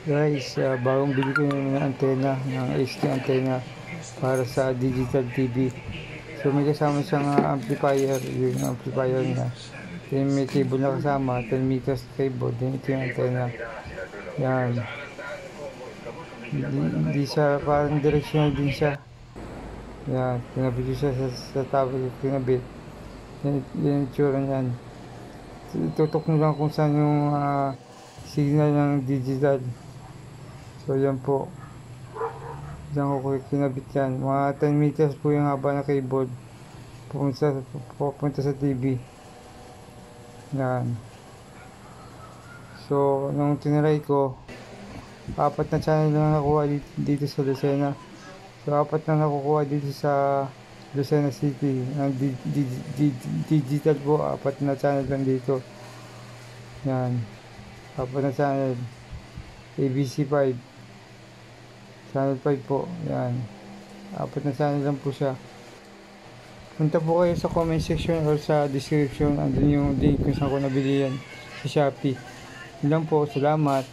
Guys, bagong bili ko ng antena, ng HD antena para sa digital TV. So may kasama siyang amplifier, yung amplifier niya. Then may cable na kasama, 10 meters cable, then ito yung antena. Yan. Hindi siya, parang directional din siya. Yan, kinabit ko siya sa tablet, kinabit. Yan yung itsura niyan. Tutok nyo lang kung saan yung signal ng digital. So yan po. Diyan ko kinabit yan. Mga 10 meters po yung haba ng cable. Pupunta sa TV. Yan. So, nung tiniray ko, 4 na channel lang nakuha dito sa Lucena. So, 4 na nakukuha dito sa Lucena City. Ang digital po, 4 na channel lang dito. Yan. 4 na channel. ABC 5. Channel 5 po. Yan. 4 na channel lang po siya. Punta po kayo sa comment section or sa description. Andun yung link kung saan ko nabili yan sa Shopee. Yun lang po. Salamat.